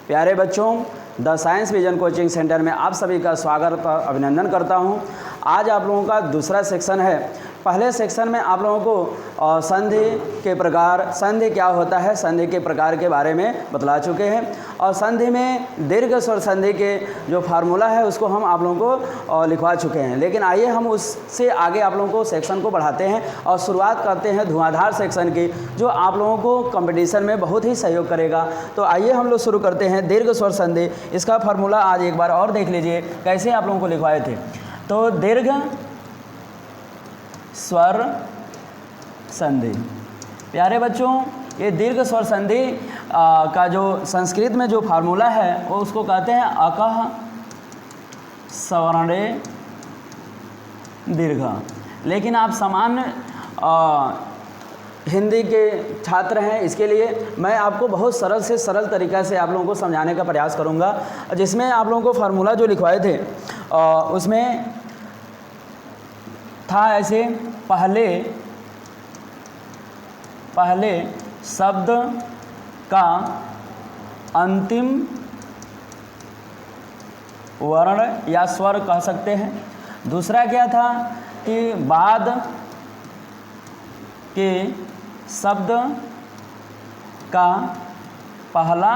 प्यारे बच्चों, the science vision coaching centre में आप सभी का स्वागत और अभिनंदन करता हूं। आज आप लोगों का दूसरा सेक्शन है। पहले सेक्शन में आप लोगों को संधि के प्रकार, संधि क्या होता है, संधि के प्रकार के बारे में बतला चुके हैं और संधि में दीर्घ स्वर संधि के जो फार्मूला है उसको हम आप लोगों को लिखवा चुके हैं। लेकिन आइए हम उससे आगे आप लोगों को सेक्शन को बढ़ाते हैं और शुरुआत करते हैं धुआंधार सेक्शन की, जो आप लोगों को कंपटीशन में बहुत ही सहयोग करेगा। तो आइए हम लोग शुरू करते हैं दीर्घ स्वर संधि। इसका फार्मूला आज एक बार और देख लीजिए कैसे आप लोगों को लिखवाए थे। तो दीर्घ स्वर संधि, प्यारे बच्चों, ये दीर्घ स्वर संधि का जो संस्कृत में जो फार्मूला है वो उसको कहते हैं अकः सवर्णे दीर्घ। लेकिन आप सामान्य हिंदी के छात्र हैं, इसके लिए मैं आपको बहुत सरल से सरल तरीक़ा से आप लोगों को समझाने का प्रयास करूंगा, जिसमें आप लोगों को फार्मूला जो लिखवाए थे उसमें था ऐसे, पहले शब्द का अंतिम वर्ण या स्वर कह सकते हैं। दूसरा क्या था कि बाद के शब्द का पहला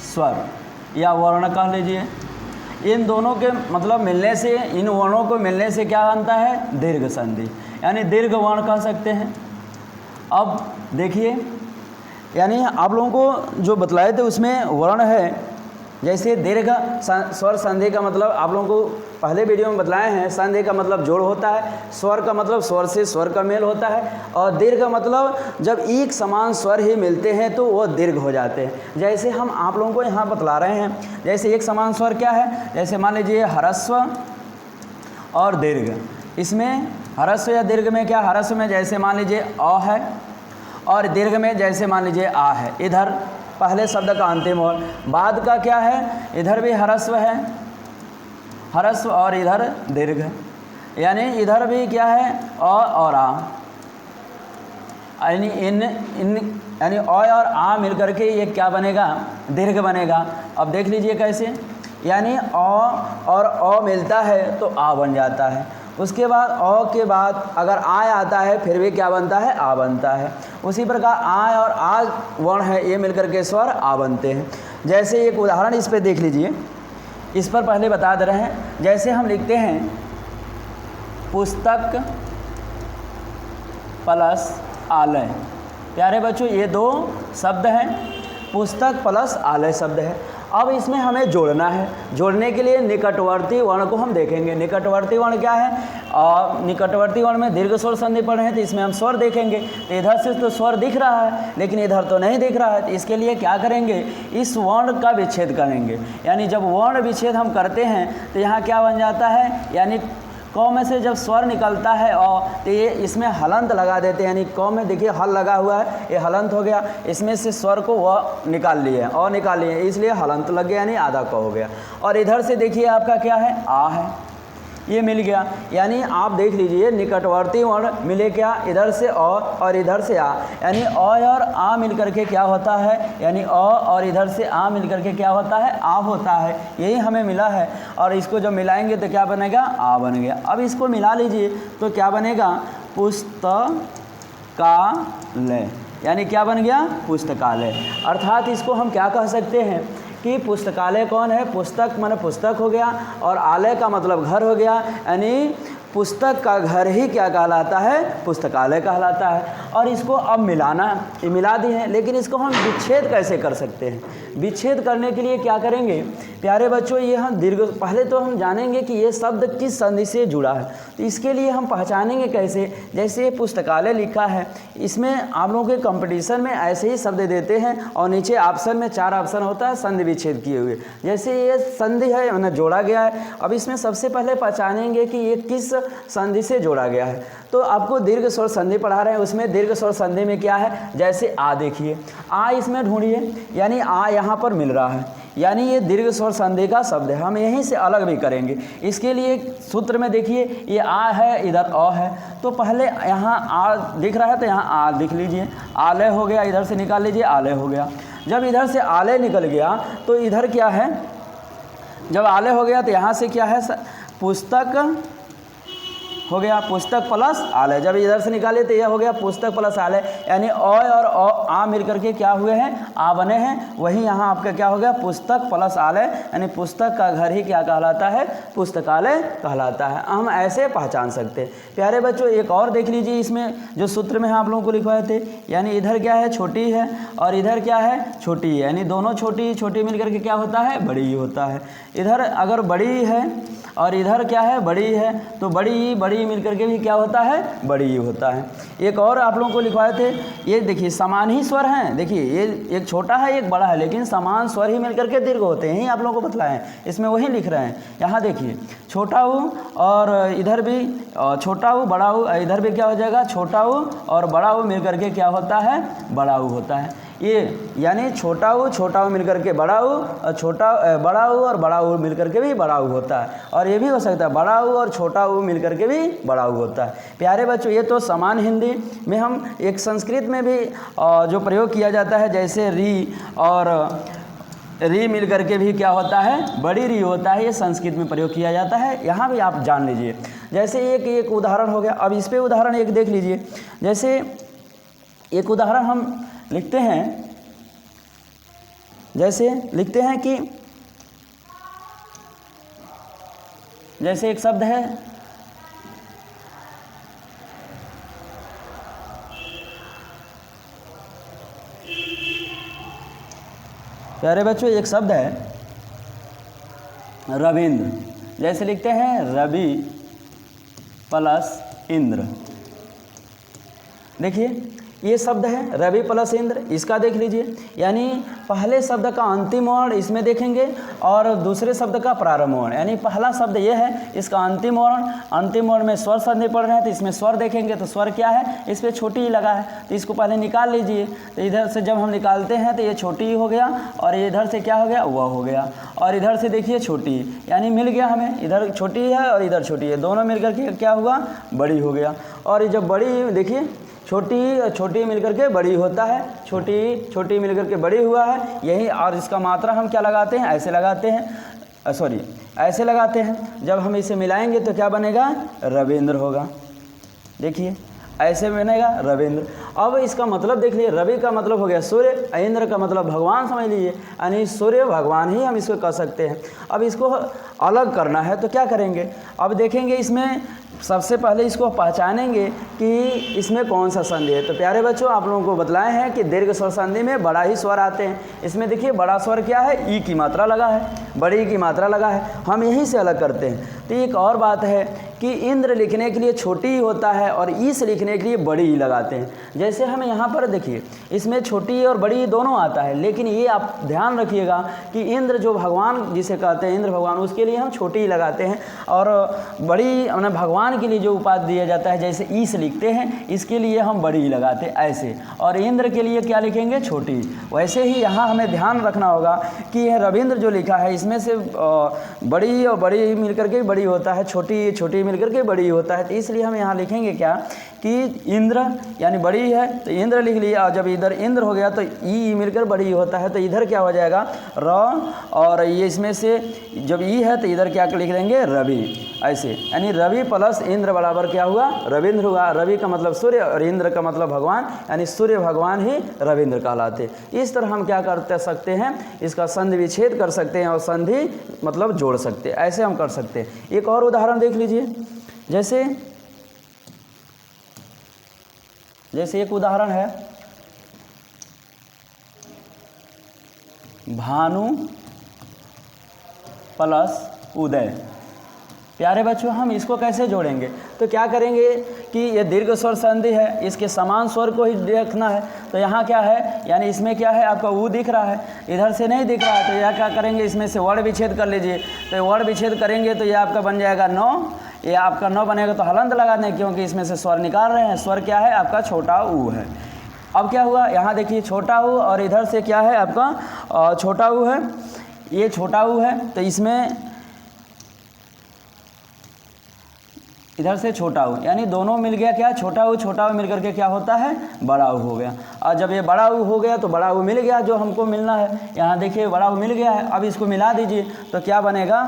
स्वर या वर्ण कह लीजिए। इन दोनों के मतलब मिलने से, इन वर्णों को मिलने से क्या बनता है, दीर्घ संधि, यानी दीर्घ वर्ण कह सकते हैं। अब देखिए, यानी आप लोगों को जो बतलाए थे उसमें वर्ण है, जैसे दीर्घ स्वर संधि का मतलब आप लोगों को पहले वीडियो में बतलाए हैं। संधि का मतलब जोड़ होता है, स्वर का मतलब स्वर से स्वर का मेल होता है, और दीर्घ मतलब जब एक समान स्वर ही मिलते हैं तो वो दीर्घ हो जाते हैं। जैसे हम आप लोगों को यहाँ बतला रहे हैं, जैसे एक समान स्वर क्या है, जैसे मान लीजिए ह्रस्व और दीर्घ। इसमें ह्रस्व या दीर्घ में क्या, ह्रस्व में जैसे मान लीजिए अ है और दीर्घ में जैसे मान लीजिए आ है। इधर पहले शब्द का अंतिम और बाद का क्या है, इधर भी ह्रस्व है, ह्रस्व और इधर दीर्घ, यानी इधर भी क्या है अ और आ, यानी इन यानी अ और आ मिलकर के ये क्या बनेगा, दीर्घ बनेगा। अब देख लीजिए कैसे, यानी अ और अ मिलता है तो आ बन जाता है। उसके बाद अ के बाद अगर आ आता है फिर भी क्या बनता है, आ बनता है। उसी प्रकार आ और आ वर्ण है, ये मिलकर के स्वर आ बनते हैं। जैसे एक उदाहरण इस पे देख लीजिए, इस पर पहले बता दे रहे हैं। जैसे हम लिखते हैं पुस्तक प्लस आलय। प्यारे बच्चों, ये दो शब्द हैं, पुस्तक प्लस आलय शब्द है। अब इसमें हमें जोड़ना है। जोड़ने के लिए निकटवर्ती वर्ण को हम देखेंगे। निकटवर्ती वर्ण क्या है, और निकटवर्ती वर्ण में दीर्घ स्वर संधि पढ़े हैं तो इसमें हम स्वर देखेंगे। तो इधर से तो स्वर दिख रहा है लेकिन इधर तो नहीं दिख रहा है, तो इसके लिए क्या करेंगे, इस वर्ण का विच्छेद करेंगे। यानी जब वर्ण विच्छेद हम करते हैं तो यहाँ क्या बन जाता है, यानी क में से जब स्वर निकलता है तो ये इसमें हलंत लगा देते हैं। यानी क में देखिए हल लगा हुआ है, ये हलंत हो गया, इसमें से स्वर को वह निकाल लिए और निकाल लिए, इसलिए हलंत लग गया, यानी आधा क हो गया। और इधर से देखिए आपका क्या है, आ है, ये मिल गया। यानी आप देख लीजिए निकटवर्ती वर्ण मिले क्या, इधर से अ और इधर से आ, यानी अ और आ मिल करके क्या होता है, यानी अ और इधर से आ मिल करके क्या होता है, आ होता है। यही हमें मिला है और इसको जब मिलाएंगे तो क्या बनेगा, आ बन गया। अब इसको मिला लीजिए तो क्या बनेगा, पुस्तकालय, यानी क्या बन गया, पुस्तकालय। अर्थात इसको हम क्या कह सकते हैं कि पुस्तकालय कौन है, पुस्तक माने पुस्तक हो गया और आलय का मतलब घर हो गया, यानी पुस्तक का घर ही क्या कहलाता है, पुस्तकालय कहलाता है। और इसको अब मिलाना, ये मिला दी है, लेकिन इसको हम विच्छेद कैसे कर सकते हैं। विच्छेद करने के लिए क्या करेंगे प्यारे बच्चों, ये हम दीर्घ, पहले तो हम जानेंगे कि ये शब्द किस संधि से जुड़ा है। तो इसके लिए हम पहचानेंगे कैसे, जैसे ये पुस्तकालय लिखा है, इसमें आप लोगों के कंपटीशन में ऐसे ही शब्द देते हैं और नीचे ऑप्शन में 4 ऑप्शन होता है संधि विच्छेद किए हुए। जैसे ये संधि है, मैंने जोड़ा गया है। अब इसमें सबसे पहले पहचानेंगे कि ये किस संधि से जोड़ा गया है। तो आपको दीर्घ स्वर संधि पढ़ा रहे हैं, उसमें दीर्घ स्वर संधि में क्या है, जैसे आ देखिए, आ इसमें ढूंढिए, यानी आ यहाँ पर मिल रहा है, यानी ये दीर्घ स्वर संधि का शब्द है। हम यहीं से अलग भी करेंगे। इसके लिए सूत्र में देखिए, ये आ है, इधर अ है, तो पहले यहाँ आ दिख रहा है तो यहाँ आ लिख लीजिए, आलय हो गया, इधर से निकाल लीजिए, आलय हो गया। जब इधर से आले निकल गया तो इधर क्या है, जब आले हो गया तो यहाँ से क्या है, पुस्तक हो गया, पुस्तक प्लस आलय। जब इधर से निकाले तो यह हो गया पुस्तक प्लस आलय, यानी अ और आ मिल करके क्या हुए हैं, आ बने हैं। वही यहाँ आपका क्या हो गया, पुस्तक प्लस आलय, यानी पुस्तक का घर ही क्या कहलाता है, पुस्तकालय कहलाता है। हम ऐसे पहचान सकते हैं। प्यारे बच्चों एक और देख लीजिए, इसमें जो सूत्र में आप लोगों को लिखवाए थे, यानी इधर क्या है, छोटी है और इधर क्या है, छोटी है, यानी दोनों छोटी छोटी मिल करके क्या होता है, बड़ी ही होता है। इधर अगर बड़ी है और इधर क्या है, बड़ी है, तो बड़ी मिल करके भी क्या होता है, बड़ी ही होता है। एक और आप लोगों को लिखवाए थे, ये देखिए समान ही स्वर हैं। देखिए ये एक छोटा है एक बड़ा है, लेकिन समान स्वर ही मिल करके दीर्घ होते हैं, यही आप लोगों को बतलाए हैं, इसमें वही लिख रहे हैं। यहाँ देखिए छोटा ऊ और इधर भी छोटा ऊ बड़ा ऊ, इधर भी क्या हो जाएगा, छोटा ऊ और बड़ा ऊ मिल करके क्या होता है, बड़ा ऊ होता है। ये यानी छोटा ऊ मिल करके बड़ा ऊ, और बड़ा ऊ और बड़ा ऊ मिल करके भी बड़ा ऊ होता है। और ये भी हो सकता है बड़ा ऊ और छोटा ऊ मिल करके भी बड़ा ऊ होता है। प्यारे बच्चों ये तो समान हिंदी में हम एक संस्कृत में भी जो प्रयोग किया जाता है, जैसे री और री मिल करके भी क्या होता है, बड़ी री होता है, ये संस्कृत में प्रयोग किया जाता है। यहाँ भी आप जान लीजिए। जैसे एक उदाहरण हो गया, अब इस पर उदाहरण एक देख लीजिए। जैसे एक उदाहरण हम लिखते हैं, जैसे लिखते हैं कि जैसे एक शब्द है प्यारे बच्चों, एक शब्द है रविंद्र। जैसे लिखते हैं रवि प्लस इंद्र। देखिए ये शब्द है रवि प्लस इंद्र, इसका देख लीजिए। यानी पहले शब्द का अंतिम वर्ण इसमें देखेंगे और दूसरे शब्द का प्रारंभ वर्ण। यानी पहला शब्द ये है, इसका अंतिम वर्ण में स्वर संधि पढ़ रहे हैं तो इसमें स्वर देखेंगे तो स्वर क्या है, इस पर छोटी ही लगा है, तो इसको पहले निकाल लीजिए। तो इधर से जब हम निकालते हैं तो ये छोटी ही हो गया और ये इधर से क्या हो गया, वह हो गया। और इधर से देखिए छोटी, यानी मिल गया हमें, इधर छोटी है और इधर छोटी है, दोनों मिल करके क्या हुआ, बड़ी हो गया। और जब बड़ी देखिए छोटी मिलकर के बड़ी होता है, छोटी मिलकर के बड़ी हुआ है यही। और इसका मात्रा हम क्या लगाते हैं, ऐसे लगाते हैं, ऐसे लगाते हैं। जब हम इसे मिलाएंगे तो क्या बनेगा, रविंद्र होगा। देखिए ऐसे बनेगा रविंद्र। अब इसका मतलब देख लीजिए, रवि का मतलब हो गया सूर्य, इंद्र का मतलब भगवान समझ लीजिए, यानी सूर्य भगवान ही हम इसको कह सकते हैं। अब इसको अलग करना है तो क्या करेंगे, अब देखेंगे इसमें सबसे पहले इसको पहचानेंगे कि इसमें कौन सा संधि है। तो प्यारे बच्चों आप लोगों को बतलाए हैं कि दीर्घ स्वर संधि में बड़ा ही स्वर आते हैं। इसमें देखिए बड़ा स्वर क्या है, ई की मात्रा लगा है, बड़ी की मात्रा लगा है, हम यहीं से अलग करते हैं। तो एक और बात है कि इंद्र लिखने के लिए छोटी ही होता है और ईश लिखने के लिए बड़ी ही लगाते हैं। जैसे हमें यहाँ पर देखिए इसमें छोटी और बड़ी दोनों आता है, लेकिन ये आप ध्यान रखिएगा कि इंद्र जो भगवान जिसे कहते हैं इंद्र भगवान, उसके लिए हम छोटी ही लगाते हैं। और बड़ी मैंने भगवान के लिए जो उपाधि दिया जाता है, जैसे ईश लिखते हैं, इसके लिए हम बड़ी ही लगाते हैं ऐसे। और इंद्र के लिए क्या लिखेंगे, छोटी। वैसे ही यहाँ हमें ध्यान रखना होगा कि यह रविंद्र जो लिखा है इसमें से बड़ी और बड़ी मिलकर के बड़ी होता है, छोटी मिलकर के बड़ी होता है। तो इसलिए हम यहाँ लिखेंगे क्या कि इंद्र यानी बड़ी है तो इंद्र लिख लिया। और जब इधर इंद्र हो गया तो ई मिलकर बड़ी होता है, तो इधर क्या हो जाएगा र, और ये इसमें से जब ई है तो इधर क्या लिख लेंगे, रवि। ऐसे यानी रवि प्लस इंद्र बराबर क्या हुआ, रविंद्र हुआ। रवि का मतलब सूर्य और इंद्र का मतलब भगवान, यानी सूर्य भगवान ही रविंद्र कहलाते। इस तरह हम क्या कर सकते हैं, इसका संधि विच्छेद कर सकते हैं और संधि मतलब जोड़ सकते हैं, ऐसे हम कर सकते हैं। एक और उदाहरण देख लीजिए। जैसे एक उदाहरण है भानु प्लस उदय। प्यारे बच्चों हम इसको कैसे जोड़ेंगे, तो क्या करेंगे कि ये दीर्घ स्वर संधि है, इसके समान स्वर को ही देखना है। तो यहाँ क्या है, यानी इसमें क्या है, आपका ऊ दिख रहा है, इधर से नहीं दिख रहा है, तो यह क्या करेंगे, इसमें से वर्ण विच्छेद कर लीजिए। तो वर्ण विच्छेद करेंगे तो ये आपका बन जाएगा 9, ये आपका 9 बनेगा। तो हलंत लगा दें क्योंकि इसमें से स्वर निकाल रहे हैं। स्वर क्या है, आपका छोटा ऊ है। अब क्या हुआ, यहाँ देखिए छोटा ऊ और इधर से क्या है आपका छोटा ऊ है, ये छोटा ऊ है। तो इसमें इधर से छोटा ऊ, यानी दोनों मिल गया क्या, छोटा ऊ मिल करके क्या होता है, बड़ा ऊ हो गया। और जब ये बड़ा ऊ हो गया तो बड़ा ऊ मिल गया जो हमको मिलना है। यहाँ देखिए बड़ा ऊ मिल गया है, अब इसको मिला दीजिए तो क्या बनेगा,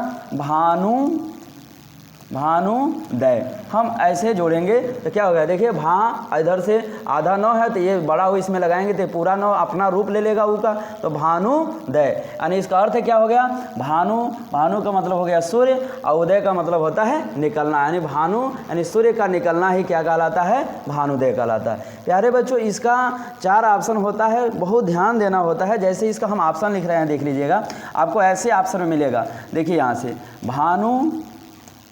भानुदय। हम ऐसे जोड़ेंगे तो क्या होगा, देखिए भा इधर से आधा 9 है तो ये बड़ा ऊ इसमें लगाएंगे तो पूरा 9 अपना रूप ले लेगा ऊ का, तो भानुदय। यानी इसका अर्थ क्या हो गया, भानु का मतलब हो गया सूर्य और उदय का मतलब होता है निकलना, यानी भानु यानी सूर्य का निकलना ही क्या कहलाता है, भानुदय कहलाता है। प्यारे बच्चों इसका 4 ऑप्शन होता है, बहुत ध्यान देना होता है। जैसे इसका हम ऑप्शन लिख रहे हैं, देख लीजिएगा, आपको ऐसे ऑप्शन में मिलेगा। देखिए यहाँ से भानु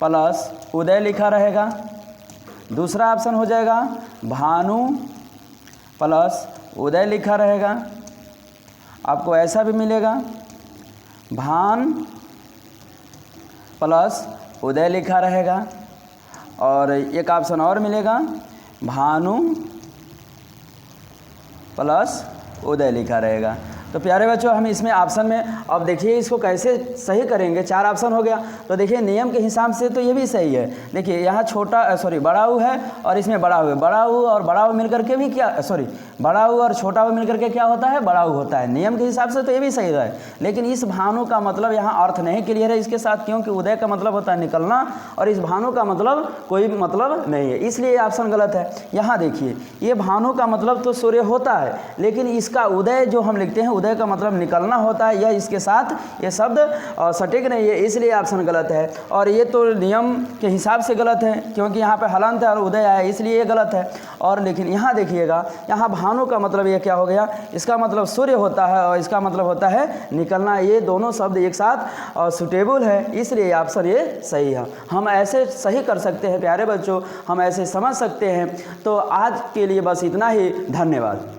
प्लस उदय लिखा रहेगा, दूसरा ऑप्शन हो जाएगा भानु प्लस उदय लिखा रहेगा, आपको ऐसा भी मिलेगा भान प्लस उदय लिखा रहेगा, और एक ऑप्शन और मिलेगा भानु प्लस उदय लिखा रहेगा। तो प्यारे बच्चों हम इसमें ऑप्शन में अब देखिए इसको कैसे सही करेंगे, 4 ऑप्शन हो गया तो देखिए नियम के हिसाब से तो ये भी सही है। देखिए यहाँ बड़ा ऊ है और इसमें बड़ा ऊ है, बड़ा ऊ और बड़ा ऊ मिलकर के भी क्या बड़ा ऊ और छोटा ऊ मिलकर के क्या होता है, बड़ा ऊ होता है। नियम के हिसाब से तो ये भी सही है, लेकिन इस भानु का मतलब यहाँ अर्थ नहीं क्लियर है इसके साथ, क्योंकि उदय का मतलब होता है निकलना और इस भानु का मतलब कोई मतलब नहीं है, इसलिए ये ऑप्शन गलत है। यहाँ देखिए ये भानु का मतलब तो सूर्य होता है, लेकिन इसका उदय जो हम लिखते हैं उदय का मतलब निकलना होता है, यह इसके साथ ये शब्द सटीक नहीं है, इसलिए ऑप्शन गलत है। और ये तो नियम के हिसाब से गलत है, क्योंकि यहाँ पे हलंत है और उदय है, इसलिए ये गलत है। और लेकिन यहाँ देखिएगा, यहाँ भानु का मतलब ये क्या हो गया, इसका मतलब सूर्य होता है और इसका मतलब होता है निकलना, ये दोनों शब्द एक साथ सुटेबल है, इसलिए ऑप्शन ये सही है। हम ऐसे सही कर सकते हैं प्यारे बच्चों, हम ऐसे समझ सकते हैं। तो आज के लिए बस इतना ही, धन्यवाद।